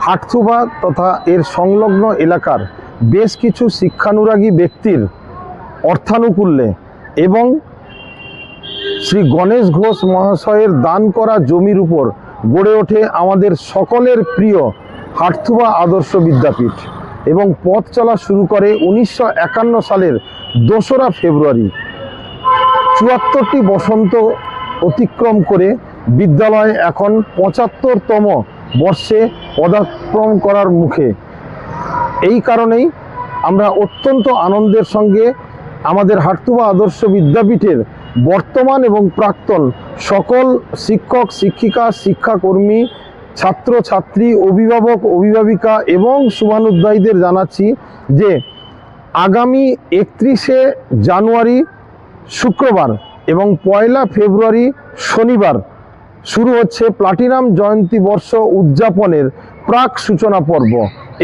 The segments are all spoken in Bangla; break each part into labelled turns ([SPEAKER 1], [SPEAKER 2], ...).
[SPEAKER 1] হাটথুবা তথা এর সংলগ্ন এলাকার বেশ কিছু শিক্ষানুরাগী ব্যক্তির অর্থানুকূল্যে এবং শ্রী গণেশ ঘোষ মহাশয়ের দান করা জমির উপর গড়ে ওঠে আমাদের সকলের প্রিয় হাটথুবা আদর্শ বিদ্যাপীঠ এবং পথ চলা শুরু করে 1951 সালের 2রা ফেব্রুয়ারি। 74টি বসন্ত অতিক্রম করে বিদ্যালয় এখন 75তম বর্ষে পদার্পণ করার মুখে। এই কারণেই আমরা অত্যন্ত আনন্দের সঙ্গে আমাদের হাটথুবা আদর্শ বিদ্যাপীঠের বর্তমান এবং প্রাক্তন সকল শিক্ষক শিক্ষিকা শিক্ষাকর্মী ছাত্রছাত্রী অভিভাবক অভিভাবিকা এবং শুভানুধ্যায়ীদের জানাচ্ছি যে আগামী 31শে জানুয়ারি শুক্রবার এবং 1 ফেব্রুয়ারি শনিবার শুরু হচ্ছে প্লাটিনাম জয়ন্তী বর্ষ উদযাপনের প্রাক সূচনা পর্ব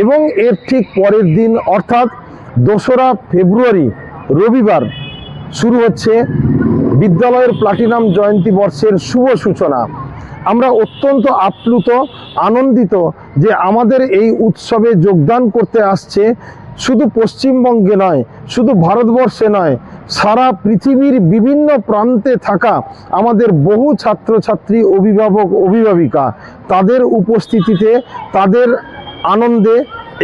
[SPEAKER 1] এবং এর ঠিক পরের দিন অর্থাৎ 2রা ফেব্রুয়ারি রবিবার শুরু হচ্ছে বিদ্যালয়ের প্লাটিনাম জয়ন্তী বর্ষের শুভ সূচনা। আমরা অত্যন্ত আপ্লুত আনন্দিত যে আমাদের এই উৎসবে যোগদান করতে আসছে শুধু পশ্চিমবঙ্গে নয়, শুধু ভারতবর্ষে নয়, সারা পৃথিবীর বিভিন্ন প্রান্তে থাকা আমাদের বহু ছাত্রছাত্রী অভিভাবক অভিভাবিকা। তাদের উপস্থিতিতে তাদের আনন্দে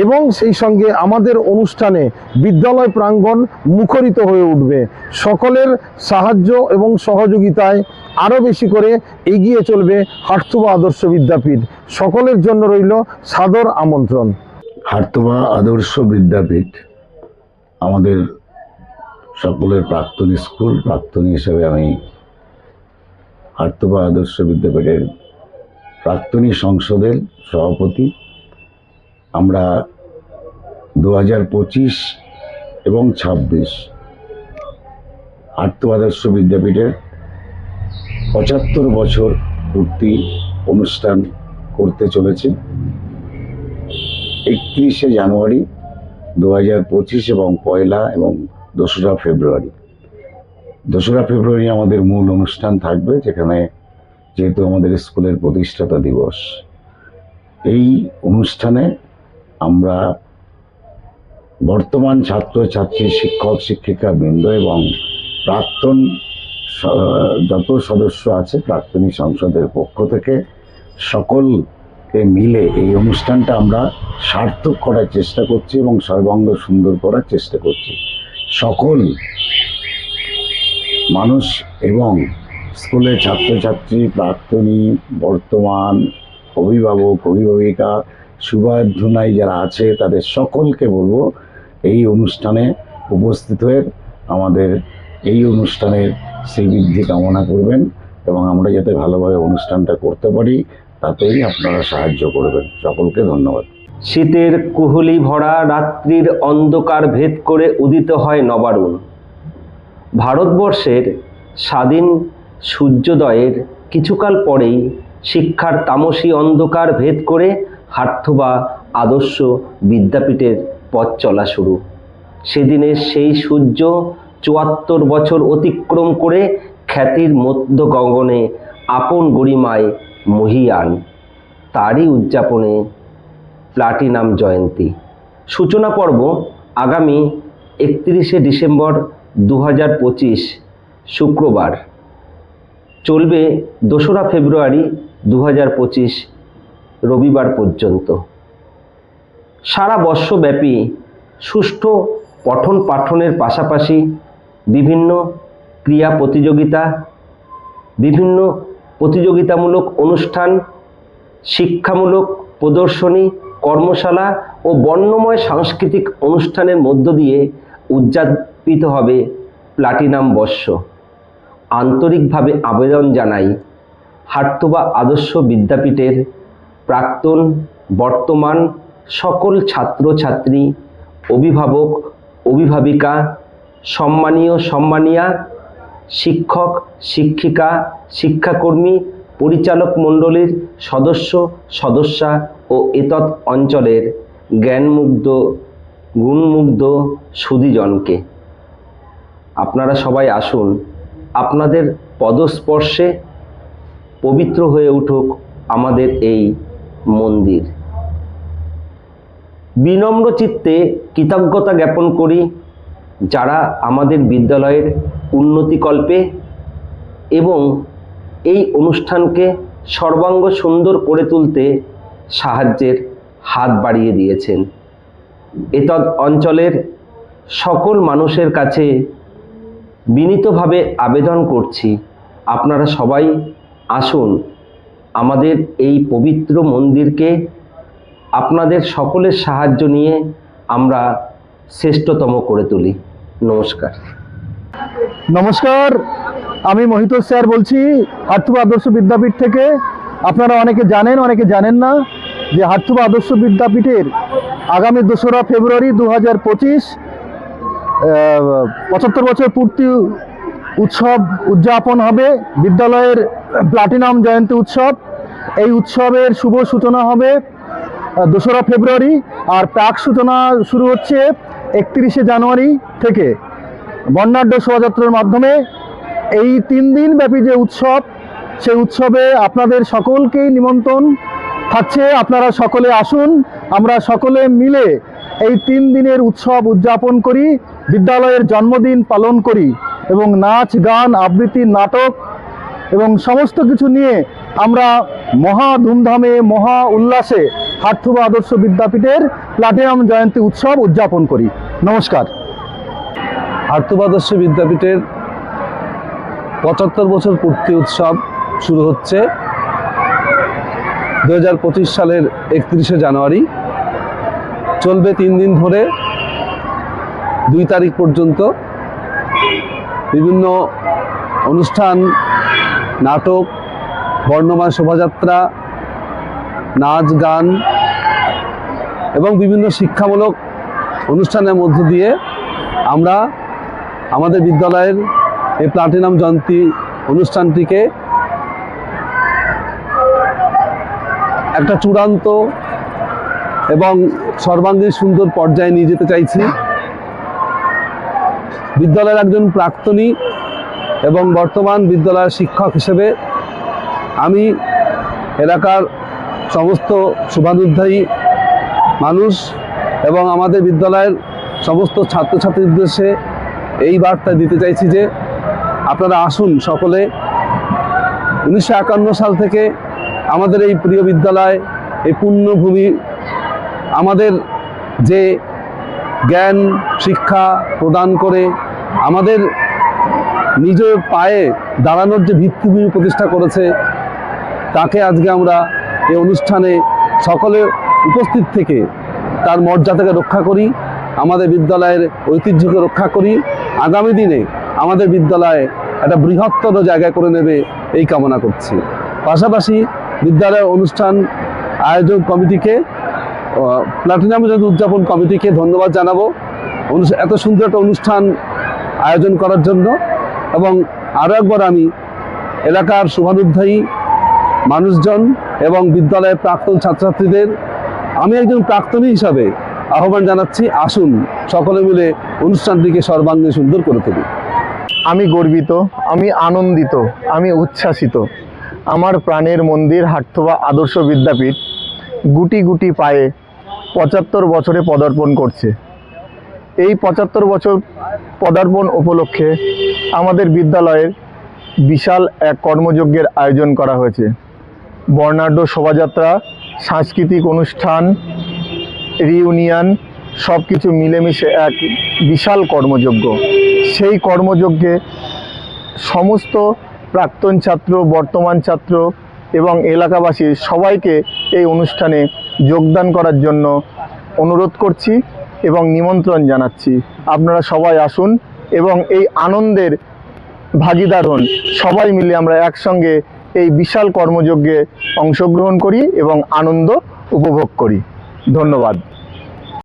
[SPEAKER 1] এবং সেই সঙ্গে আমাদের অনুষ্ঠানে বিদ্যালয় প্রাঙ্গণ মুখরিত হয়ে উঠবে। সকলের সাহায্য এবং সহযোগিতায় আরও বেশি করে এগিয়ে চলবে হাটথুবা আদর্শ বিদ্যাপীঠ। সকলের জন্য রইল সাদর আমন্ত্রণ।
[SPEAKER 2] হাটথুবা আদর্শ বিদ্যাপীঠ আমাদের সকলের প্রাক্তন স্কুল। প্রাক্তনী হিসেবে আমি হাটথুবা আদর্শ বিদ্যাপীঠের প্রাক্তনী সংসদের সভাপতি। আমরা 2025 এবং 26 হাটথুবা আদর্শ বিদ্যাপীঠের 75 বছর পূর্তি অনুষ্ঠান করতে চলেছি 31শে জানুয়ারি 2025 এবং 1 এবং 2রা ফেব্রুয়ারি। 2রা ফেব্রুয়ারি আমাদের মূল অনুষ্ঠান থাকবে, যেখানে যেহেতু আমাদের স্কুলের প্রতিষ্ঠাতা দিবস, এই অনুষ্ঠানে আমরা বর্তমান ছাত্রছাত্রী শিক্ষক শিক্ষিকা বৃন্দ এবং প্রাক্তন যত সদস্য আছে প্রাক্তনী সংসদের পক্ষ থেকে সকলকে মিলে এই অনুষ্ঠানটা আমরা সার্থক করার চেষ্টা করছি এবং সর্বাঙ্গ সুন্দর করার চেষ্টা করছি। সকল মানুষ এবং স্কুলের ছাত্রছাত্রী প্রাক্তনী বর্তমান অভিভাবক অভিভাবিকা শুভানুধ্যায়ী যারা আছে তাদের সকলকে বলবো এই অনুষ্ঠানে উপস্থিত হয়ে আমাদের এই অনুষ্ঠানের শ্রীবৃদ্ধি কামনা করবেন এবং আমরা যাতে ভালোভাবে অনুষ্ঠানটা করতে পারি তাতেই আপনারা সাহায্য করবেন। সকলকে ধন্যবাদ।
[SPEAKER 3] শীতের কুহুলি ভরা রাত্রির অন্ধকার ভেদ করে উদিত হয় নবারুণ। ভারতবর্ষের স্বাধীন সূর্যোদয়ের কিছুকাল পরেই শিক্ষার তামসী অন্ধকার ভেদ করে হাটথুবা আদর্শ বিদ্যাপীঠের পথ চলা শুরু। সেদিনের সেই সূর্য 74 বছর অতিক্রম করে খ্যাতির মধ্য গগনে আপন গরিমায় মহীয়ান। তারই উদযাপনে প্লাটিনাম জয়ন্তী সূচনা পর্ব আগামী 31শে ডিসেম্বর 2025 শুক্রবার চলবে 2রা ফেব্রুয়ারি 2025 রবিবার পর্যন্ত। সারা বর্ষব্যাপী সুষ্ঠু পঠন পাঠনের পাশাপাশি বিভিন্ন ক্রিয়া প্রতিযোগিতা, বিভিন্ন প্রতিযোগিতামূলক অনুষ্ঠান, শিক্ষামূলক প্রদর্শনী, কর্মশালা ও বর্ণময় সাংস্কৃতিক অনুষ্ঠানের মধ্য দিয়ে উদযাপিত হবে প্লাটিনাম বর্ষ। আন্তরিকভাবে আবেদন জানাই হাটথুবা আদর্শ বিদ্যাপীঠের প্রাক্তন বর্তমান সকল ছাত্রছাত্রী অভিভাবক অভিভাবিকা সম্মানীয় সম্মানীয়া শিক্ষক শিক্ষিকা শিক্ষাকর্মী পরিচালক মণ্ডলীর সদস্য সদস্যা ও এতৎ অঞ্চলের জ্ঞানমুগ্ধ গুণমুগ্ধ সুধীজনকে। আপনারা সবাই আসুন, আপনাদের পদস্পর্শে পবিত্র হয়ে উঠুক আমাদের এই মন্দির। বিনম্র চিত্তে কৃতজ্ঞতা জ্ঞাপন করি যারা আমাদের বিদ্যালয়ের উন্নতিকল্পে এবং এই অনুষ্ঠানকে সর্বাঙ্গ সুন্দর করে তুলতে সাহায্যের হাত বাড়িয়ে দিয়েছেন। এতদ অঞ্চলের সকল মানুষের কাছে বিনীতভাবে আবেদন করছি, আপনারা সবাই আসুন আমাদের এই পবিত্র মন্দিরকে আপনাদের সকলের সাহায্য নিয়ে আমরা শ্রেষ্ঠতম করে তুলি। নমস্কার।
[SPEAKER 1] নমস্কার, আমি মোহিত স্যার বলছি হাটথুবা আদর্শ বিদ্যাপীঠ থেকে। আপনারা অনেকে জানেন, অনেকে জানেন না যে হাটথুবা আদর্শ বিদ্যাপীঠের আগামী 2রা ফেব্রুয়ারি 2025 75 বছর পূর্তি উৎসব উদযাপন হবে, বিদ্যালয়ের প্লাটিনাম জয়ন্তী উৎসব। এই উৎসবের শুভ সূচনা হবে 2রা ফেব্রুয়ারি, আর প্রাক সূচনা শুরু হচ্ছে 31শে জানুয়ারি থেকে বর্ণাঢ্য শোভাযাত্রার মাধ্যমে। এই 3 দিন ব্যাপী যে উৎসব, সেই উৎসবে আপনাদের সকলকেই নিমন্ত্রণ থাকছে। আপনারা সকলে আসুন, আমরা সকলে মিলে এই 3 দিনের উৎসব উদযাপন করি, বিদ্যালয়ের জন্মদিন পালন করি এবং নাচ গান আবৃত্তি নাটক এবং সমস্ত কিছু নিয়ে আমরা মহা ধুমধামে মহা উল্লাসে হাটথুবা আদর্শ বিদ্যাপীঠের প্লাটিনাম জয়ন্তী উৎসব উদযাপন করি। নমস্কার।
[SPEAKER 4] হাটথুবা আদর্শ বিদ্যাপীঠের 75 বছর পূর্তি উৎসব শুরু হচ্ছে 2025 সালের 31শে জানুয়ারি, চলবে 3 দিন ধরে 2 তারিখ পর্যন্ত। বিভিন্ন অনুষ্ঠান, নাটক, বর্ণময় শোভাযাত্রা, নাচ গান এবং বিভিন্ন শিক্ষামূলক অনুষ্ঠানের মধ্য দিয়ে আমরা আমাদের বিদ্যালয়ের এই প্লাটিনাম জয়ন্তী অনুষ্ঠানটিকে একটা চূড়ান্ত এবং সর্বাঙ্গীন সুন্দর পর্যায়ে নিয়ে যেতে চাইছি। বিদ্যালয়ের একজন প্রাক্তনী এবং বর্তমান বিদ্যালয়ের শিক্ষক হিসেবে আমি এলাকার সমস্ত শুভানুধ্যায়ী মানুষ এবং আমাদের বিদ্যালয়ের সমস্ত ছাত্রছাত্রীর উদ্দেশ্যে এই বার্তা দিতে চাইছি যে আপনারা আসুন সকলে। 1951 সাল থেকে আমাদের এই প্রিয় বিদ্যালয়, এই পুণ্যভূমি আমাদের যে জ্ঞান শিক্ষা প্রদান করে আমাদের নিজের পায়ে দাঁড়ানোর যে ভিত্তিভূমি প্রতিষ্ঠা করেছে, তাকে আজকে আমরা এই অনুষ্ঠানে সকলে উপস্থিত থেকে তার মর্যাদাকে রক্ষা করি, আমাদের বিদ্যালয়ের ঐতিহ্যকে রক্ষা করি। আগামী দিনে আমাদের বিদ্যালয় একটা বৃহত্তর জায়গা করে নেবে এই কামনা করছি। পাশাপাশি বিদ্যালয়ের অনুষ্ঠান আয়োজক কমিটিকে, প্লাটিনাম জয়ন্তী উদযাপন কমিটিকে ধন্যবাদ জানাবো এত সুন্দর একটা অনুষ্ঠান আয়োজন করার জন্য। এবং আরও একবার আমি এলাকার শুভানুধ্যায়ী মানুষজন এবং বিদ্যালয়ের প্রাক্তন ছাত্রছাত্রীদের আমি একজন প্রাক্তনী হিসাবে আহ্বান জানাচ্ছি, আসুন সকলে মিলে অনুষ্ঠানটিকে সর্বাঙ্গীন সুন্দর করে তুলি।
[SPEAKER 1] আমি গর্বিত, আমি আনন্দিত, আমি উচ্ছ্বাসিত। আমার প্রাণের মন্দির হাটথুবা আদর্শ বিদ্যাপীঠ গুটি গুটি পায়ে 75 বছরে পদার্পণ করছে। এই 75 বছর পদার্পণ উপলক্ষে আমাদের বিদ্যালয়ের বিশাল এক কর্মযজ্ঞের আয়োজন করা হয়েছে। বর্ণাঢ্য শোভাযাত্রা, সাংস্কৃতিক অনুষ্ঠান, রিউনিয়ন সব কিছু মিলেমিশে এক বিশাল কর্মযজ্ঞ। সেই কর্মযজ্ঞে সমস্ত প্রাক্তন ছাত্র, বর্তমান ছাত্র এবং এলাকাবাসী সবাইকে এই অনুষ্ঠানে যোগদান করার জন্য অনুরোধ করছি এবং নিমন্ত্রণ জানাচ্ছি। আপনারা সবাই আসুন এবং এই আনন্দের ভাগিদার হন। সবাই মিলে আমরা একসঙ্গে এই বিশাল কর্মযজ্ঞে অংশগ্রহণ করি এবং আনন্দ উপভোগ করি। ধন্যবাদ।